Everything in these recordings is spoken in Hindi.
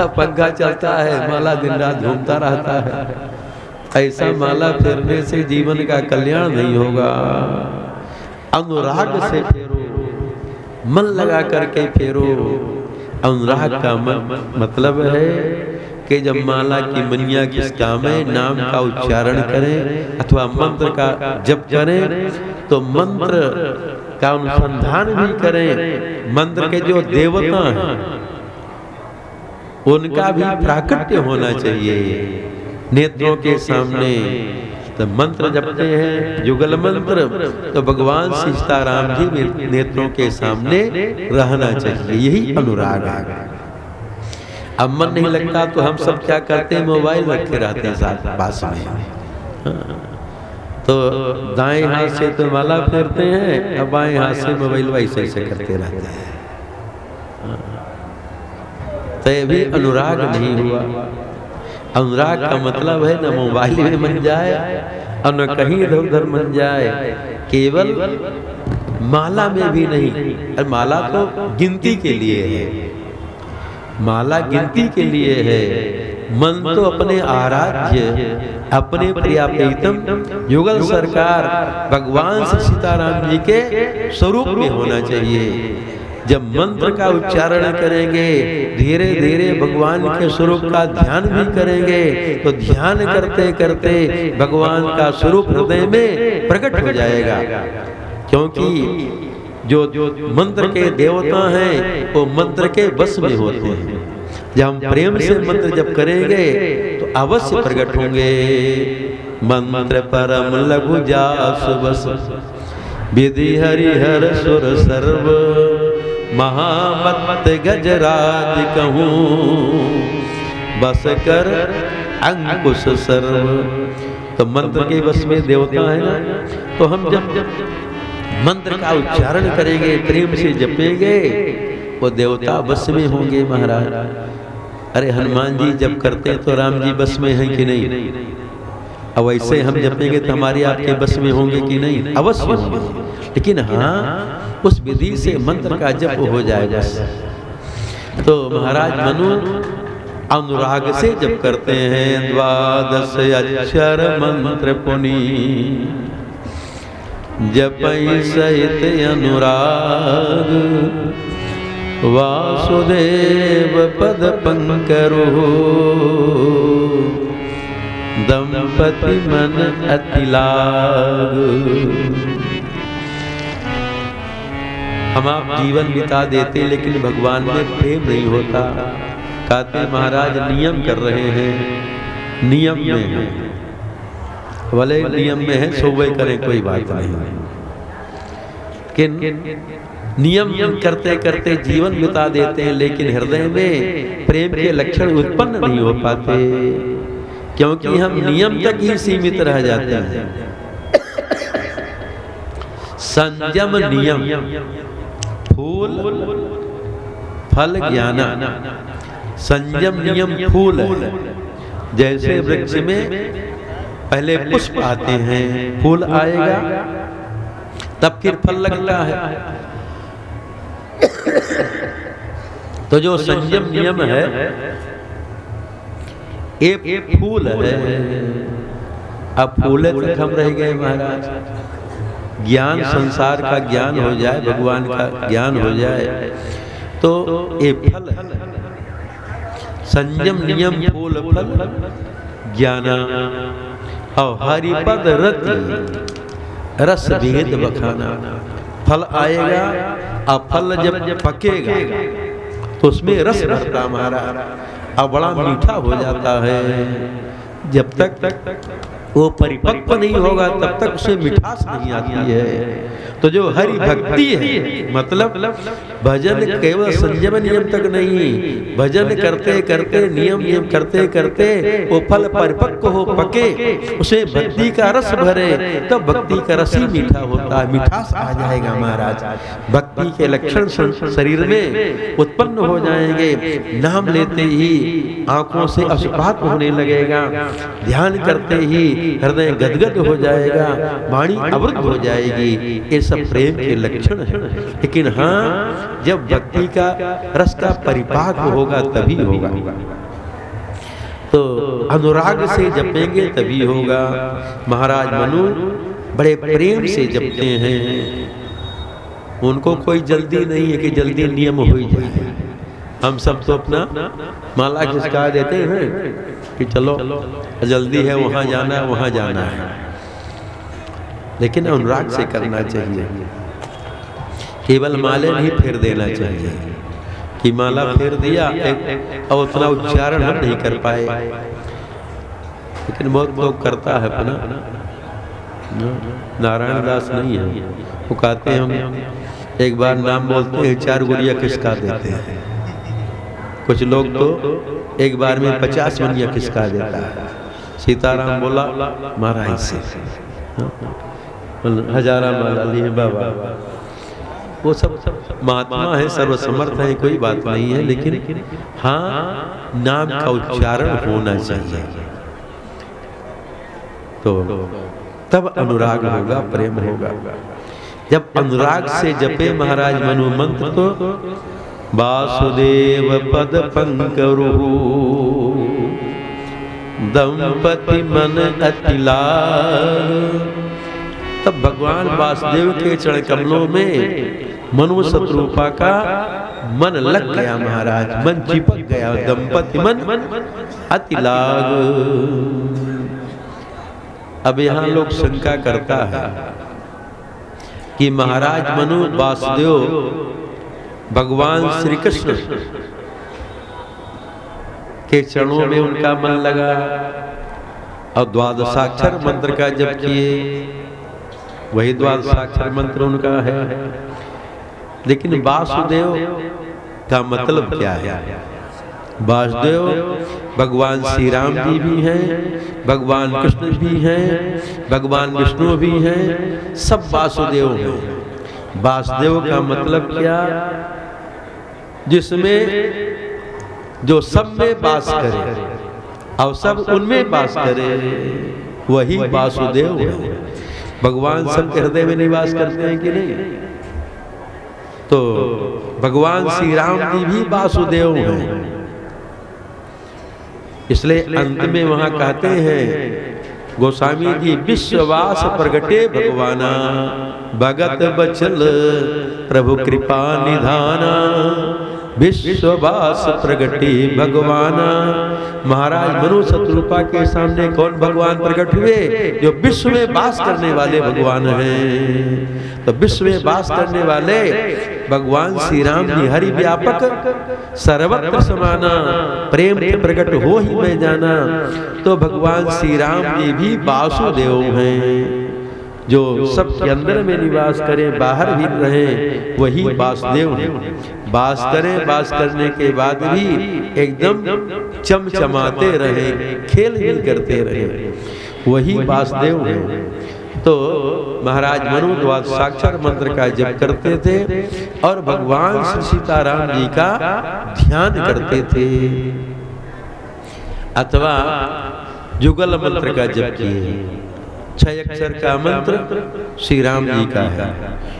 पंखा चलता है, माला दिन रात घूमता रहता है। ऐसा माला फेरने से जीवन का कल्याण नहीं होगा। अनुराग से फेरो, मन लगा करके फेरो। अनुराग का मतलब है कि जब माला की मनिया किस काम है, नाम का उच्चारण करें अथवा मंत्र का जप करें तो मंत्र का अनुसंधान भी करें। मंत्र के जो देवता हैं उनका भी प्राकट्य होना चाहिए नेत्रों के सामने। तो मंत्र जपते हैं युगल मंत्र तो भगवान सीताराम जी भी नेत्रों के सामने रहना चाहिए। यही अनुराग है। अब मन नहीं लगता तो हम सब क्या करते हैं, मोबाइल रखे रहते हैं साथ पास में। तो दाएं हाथ से तो माला फेरते हैं, अब बाएं हाथ से मोबाइल वैसे ऐसे करते रहते हैं। तो ये भी अनुराग नहीं हुआ। अनुराग का मतलब है न मोबाइल में मन जाए और न कहीं इधर उधर मन जाए, केवल माला में भी नहीं। माला तो गिनती के लिए है, माला गिनती के लिए है। मन तो अपने आराध्य, अपने प्रियतम युगल सरकार भगवान श्री सीताराम जी के स्वरूप में होना चाहिए। जब मंत्र का उच्चारण करेंगे, धीरे धीरे भगवान के स्वरूप का ध्यान भी करेंगे तो ध्यान करते करते भगवान का स्वरूप हृदय में प्रकट हो जाएगा। क्योंकि जो मंत्र के देवता हैं वो मंत्र के वश में होते हैं। जब हम प्रेम से मंत्र जप करेंगे तो अवश्य प्रकट होंगे। मंत्र परम लघु जासु बस, विधि हरिहर सुर सर्व, महामत गजराज कहूँ, बस कर अंकुश सर्व। तो मंत्र के वश में देवता है ना, तो हम जब मंत्र का उच्चारण करेंगे, प्रेम से जपेंगे, वो देवता बस में होंगे महाराज। अरे हनुमान जी जब करते हैं तो राम जी बस में हैं कि नहीं? अब वैसे हम जपेंगे तो हमारे आपके बस में होंगे कि नहीं? अवश्य होंगे। लेकिन हाँ, उस विधि से मंत्र का जप हो जाए बस। तो महाराज मनु अनुराग से जप करते हैं। द्वादश अक्षर मंत्र पुनि, जपई सहित अनुराग, वासुदेव पद पंकरो, दंपति मन अति लाग। हम आप जीवन बिता देते लेकिन भगवान में प्रेम नहीं होता। कहते महाराज नियम कर रहे हैं, नियम में है, भले नियम में है, सुबह करें कोई बात नहीं, लेकिन नियम करते करते जीवन बिता देते हैं लेकिन हृदय में प्रेम के लक्षण उत्पन्न नहीं हो पाते, क्योंकि हम नियम तक ही सीमित रह जाते हैं। संयम नियम फूल फल ज्ञान। संयम नियम फूल है। जैसे वृक्ष में पहले पुष्प आते हैं, फूल आएगा तब फिर फल लगता है। तो जो संयम नियम है एक फूल है। अब फूले तक हम रह गए महाराज। ज्ञान संसार का ज्ञान हो जाए, भगवान का ज्ञान हो जाए तो ये फल है। संयम नियम फूल फल ज्ञान, और हरिपद रति रस भेद बखाना। फल आएगा और फल जब पकेगा तो उसमें रस भरता हमारा और बड़ा मीठा हो जाता है। जब तक वो परिपक्व नहीं होगा तब तक उसे मिठास नहीं आती है। तो जो हरि भक्ति है, मतलब भजन केवल संयम नियम तक नहीं, भजन करते करते नियम करते करते वो फल परिपक्व हो पके, उसे भक्ति का रस भरे, तब भक्ति का रस ही मीठा होता है, मिठास आ जाएगा महाराज। भक्ति के लक्षण शरीर में उत्पन्न हो जाएंगे। नाम लेते ही आंखों से अश्रुपात होने लगेगा, ध्यान करते ही हृदय गदगद हो जाएगा, वाणी अवरुद्ध हो जाएगी। ये सब प्रेम के लक्षण हैं। लेकिन हाँ, जब भक्ति का रस का परिपाक होगा तभी होगा। तो अनुराग से जपेंगे तभी होगा। महाराज मनु बड़े प्रेम से जपते हैं। उनको कोई जल्दी नहीं है कि जल्दी नियम हो ही जाए। हम सब तो अपना माला खिसका देते हैं कि चलो जल्दी है, वहाँ जाना है, वहाँ जाना है। लेकिन अनुराग से करना चाहिए। केवल माले नहीं फेर देना चाहिए कि माला फेर दिया और उतना उच्चारण हम नहीं कर पाए। लेकिन बहुत लोग करता है अपना। नारायण दास नहीं है, वो कहते हैं हम एक बार नाम बोलते हैं 4 गुड़िया खिसका देते हैं। कुछ लोग तो एक बार में 50 गुड़िया खिसका देता है। सीताराम बोला महाराज से, हजारा माला लिए बाबा। वो सब महात्मा है, सर्वसमर्थ है, कोई बात नहीं है। लेकिन हाँ, नाम का उच्चारण होना चाहिए, तो तब अनुराग होगा, प्रेम होगा। जब अनुराग से जपे महाराज मनु मंत्र तो वासुदेव पद पंकरुहु दंपति मन अतिलाल। तब भगवान वासुदेव के चरण कमलों में मनु शत्रुपा का मन लग गया। महाराज मन चिपक गया। दंपति मन अतिलाग। अब यहाँ लोग शंका करता है कि महाराज मनु वासुदेव भगवान श्री कृष्ण के चरणों में उनका मन लगा और द्वादशाक्षर मंत्र का जप किए। वही द्वादशाक्षर मंत्र उनका है। लेकिन वासुदेव का मतलब क्या है? वासुदेव भगवान श्री राम जी भी हैं, भगवान कृष्ण भी हैं, भगवान विष्णु भी हैं, सब वासुदेव हैं। वासुदेव का मतलब क्या? जिसमें जो सब में वास करे और सब उनमें वास करे, वही वासुदेव है। भगवान सबके हृदय में निवास करते हैं कि नहीं? तो भगवान श्री राम जी भी वासुदेव हैं। इसलिए अंत में वहां कहते हैं गोस्वामी जी, विश्ववास प्रगटे भगवाना भगत बचल प्रभु कृपा निधाना। विश्ववास प्रगटे भगवाना। महाराज मनु शत्रुपा के सामने कौन भगवान प्रकट हुए? जो विश्व में वास करने वाले भगवान हैं। तो विश्व में वास करने वाले भगवान श्री राम जी हरि व्यापक सर्वत्र समाना, प्रेम के प्रकट हो ही मैं जाना। तो भगवान श्री राम जी भी वासुदेव हैं, जो सबके अंदर में निवास करें, बाहर भी रहें, वही वासुदेव हैं। वास करें, वास करने के बाद भी एकदम चमचमाते रहें, खेल भी करते रहें, वही वासुदेव हैं। तो महाराज मनु द्वादशाक्षर मंत्र का जप करते थे और भगवान श्री सीताराम जी का ध्यान करते थे, अथवा जुगल मंत्र का जप किए। 6 अक्षर का मंत्र श्री राम जी का है।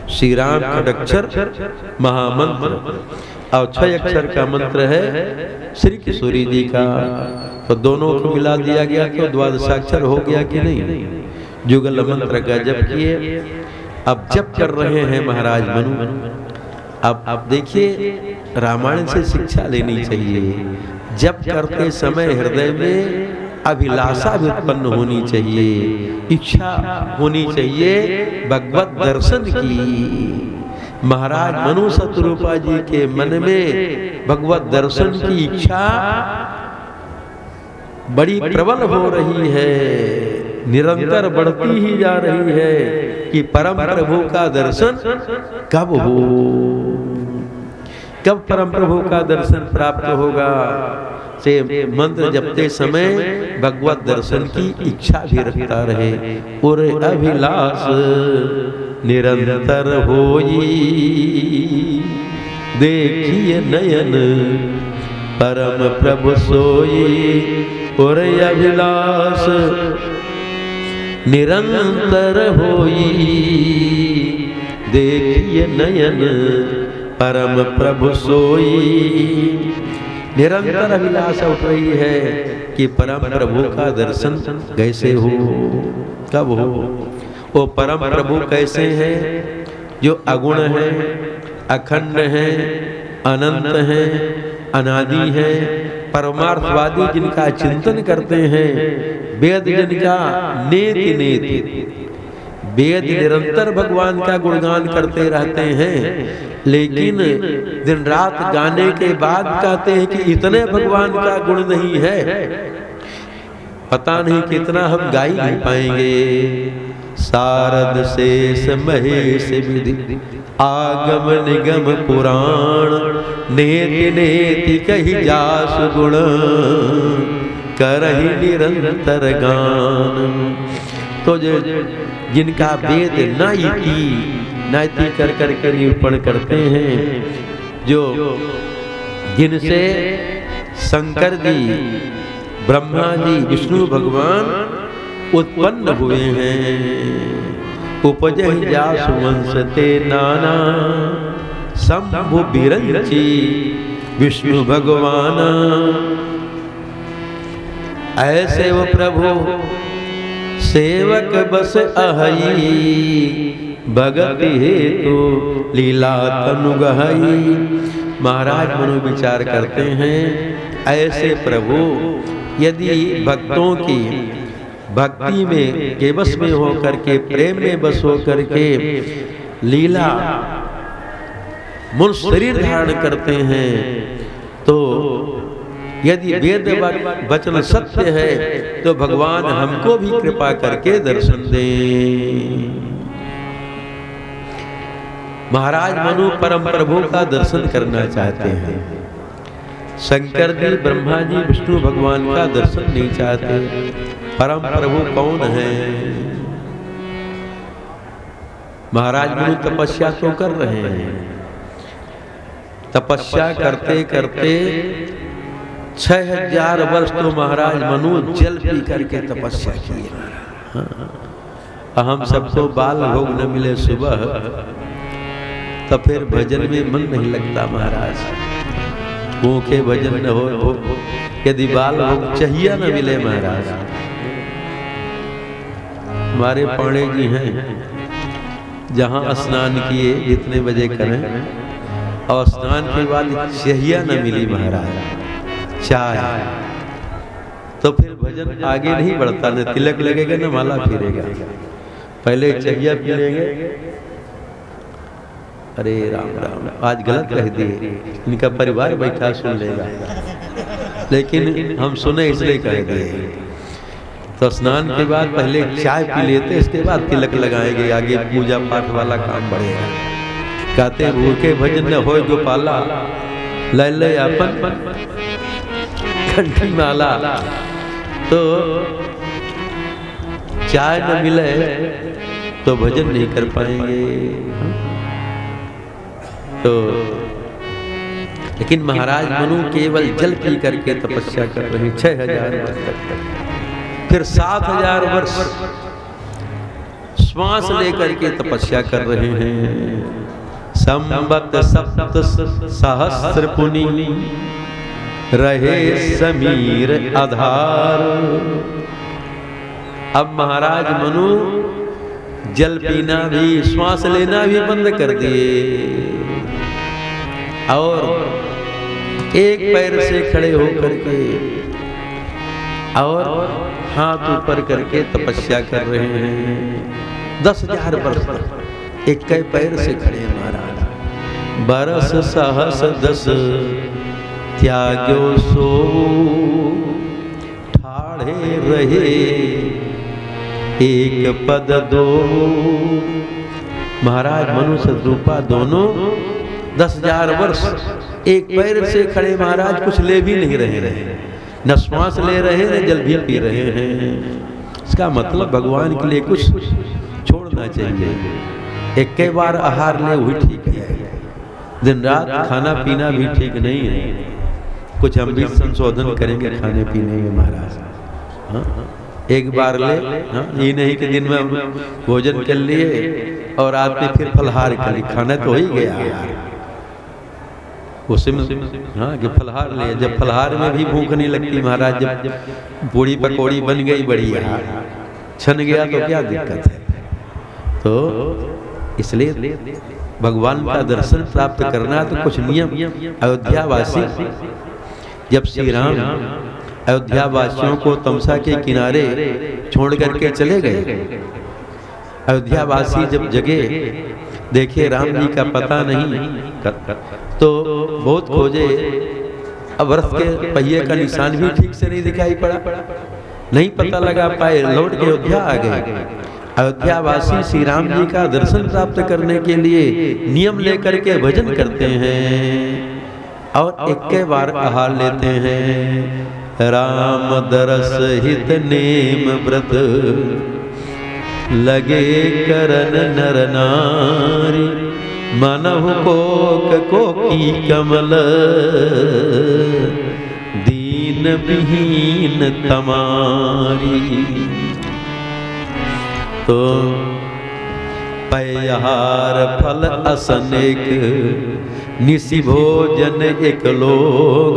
श्री राम खड़क्षर महामंत्र और 6 अक्षर का मंत्र है श्री किशोरी जी का। तो दोनों को मिला दिया गया तो द्वादशाक्षर हो गया कि नहीं? जुगल मंत्र का जप किए। अब जप कर रहे हैं महाराज मनु। अब देखिए, रामायण से शिक्षा लेनी चाहिए। जप करते समय हृदय में अभिलाषा भी उत्पन्न होनी चाहिए, इच्छा होनी चाहिए भगवत दर्शन की। महाराज मनु शत्रुपा जी के मन में भगवत दर्शन की इच्छा बड़ी प्रबल हो रही है, निरंतर बढ़ती ही जा रही है कि परम प्रभु का दर्शन कब हो, कब परम प्रभु का दर्शन प्राप्त होगा। से मंत्र जपते समय भगवत दर्शन की इच्छा भी रखता रहे। और अभिलाष निरंतर होई, देखिए नयन परम प्रभु सोई। और अभिलाष निरंतर होई, देखिए नयन परम प्रभु सोई। निरंतर अभिलाषा उठ रही है कि परम प्रभु का दर्शन कैसे हो, कब हो। वो परम प्रभु कैसे हैं? जो अगुण है, अखंड है, अनंत है, अनादि है, परमार्थवादी जिनका चिंतन करते हैं, वेद जिनका नेति नेति, वेद निरंतर भगवान का गुणगान करते रहते हैं, लेकिन दिन रात गाने के बाद कहते हैं कि इतने भगवान का गुण नहीं है, पता नहीं कितना हम गा ही नहीं पाएंगे। सारद शेष महेश विधि आगम निगम पुराण, नेति नेति कही जासु गुण, करहि निरंतर गान। तो जो जिनका वेद नाइति कर करके निरूपण करते हैं, जो जिनसे शंकर जी, ब्रह्मा जी, विष्णु भगवान उत्पन्न हुए हैं। उपजहि जासु वंश ते नाना, शंभु बिरंची विष्णु भगवान। ऐसे वो प्रभु सेवक बस अहई, भगति हेतु लीला तनु गहई। महाराज मनु विचार करते हैं, ऐसे प्रभु यदि भक्तों की भक्ति में के बस में होकर के, प्रेम में बस होकर के लीला मूल शरीर धारण करते हैं, तो यदि वेद वचन सत्य है तो भगवान हमको भी कृपा करके दर्शन दें। महाराज मनु परम प्रभु का दर्शन करना चाहते हैं। शंकर जी, ब्रह्मा जी, विष्णु भगवान का दर्शन नहीं चाहते। परम प्रभु कौन है? महाराज मनु तपस्या तो कर रहे हैं। तपस्या करते करते 6000 वर्ष तो महाराज मनु जल पी करके तपस्या की। हम सबको बाल भोग न मिले सुबह तो फिर भजन में मन नहीं लगता महाराज। भूखे भजन न हो, यदि बाल भोग चाहिए न मिले महाराज। हमारे पाणे जी हैं, जहाँ स्नान किए जितने बजे करें, और स्नान के बाद चाहिए न मिली महाराज चाय, तो फिर भजन आगे नहीं बढ़ता, न तिलक लगेगा न माला फिरेगा। पहले चाहिए पी लेंगे। अरे राम राम, आज गलत कह दिए, इनका परिवार बैठा सुन लेगा, लेकिन हम सुने इसलिए कह दिए। तो स्नान के बाद पहले चाय पी लेते, इसके बाद तिलक लगाएंगे, आगे पूजा पाठ वाला काम बढ़ेगा। कहते भूखे भजन न होय गोपाला, ले ले अपन कंठी माला। तो चाय न मिले तो भजन नहीं कर पाएंगे। तो लेकिन महाराज मनु केवल जल पी करके तपस्या कर रहे हैं 6000 वर्ष तक। फिर 7000 वर्ष श्वास लेकर के तपस्या कर रहे हैं। संवत सप्त सहस्र पुनि, रहे समीर आधार। अब महाराज मनु जल पीना भी, श्वास लेना भी बंद कर दिए, और एक पैर से खड़े होकर के और हाथ ऊपर करके तपस्या कर रहे हैं। 10,000 वर्ष तक एक पैर से खड़े महाराज। बरस सहस 10 त्याग्यो सो, ठाढ़े रहे एक पद दो। महाराज मनु सतरूपा दोनों 10,000 वर्ष एक पैर से खड़े महाराज, कुछ ले भी नहीं रहे हैं, न श्वास ले रहे हैं, जल भी पी रहे हैं। इसका मतलब भगवान के लिए कुछ छोड़ना चाहिए। एक बार आहार ले वही ठीक है, दिन रात खाना पीना भी ठीक नहीं है। कुछ हम भी संशोधन करेंगे खाने पीने में महाराज। हाँ, एक बार ले, हाँ, ये नहीं कि दिन में भोजन कर लिए और रात में फिर फलहार कर ली, खाना तो हो ही गया यार उसमें। हाँ, कि फलहार ले, जब फलहार में भी भूख नहीं लगती महाराज, जब पूड़ी पकौड़ी बन गई बढ़िया, छन गया तो क्या दिक्कत है। तो इसलिए भगवान का दर्शन प्राप्त करना तो कुछ नियम। अयोध्यावासी जब श्री राम अयोध्या वासियों को तमसा के किनारे छोड़ करके चले गए, अयोध्यावासी जब जगे देखे राम जी का पता नहीं, तो बहुत खोजे, अब रथ के पहिए का निशान भी ठीक से नहीं दिखाई पड़ा, नहीं पता लगा पाए, लौट के अयोध्या आ गए। अयोध्यावासी श्री राम जी का दर्शन प्राप्त करने के लिए नियम लेकर के भजन करते हैं और एक बार आहार लेते हैं। राम दरस हित नेम व्रत लगे करन नर नारी, मनहु को की कमल दीन विहीन तमारी। तो पयहार फल असनेक, निसि भोजन एक लोग,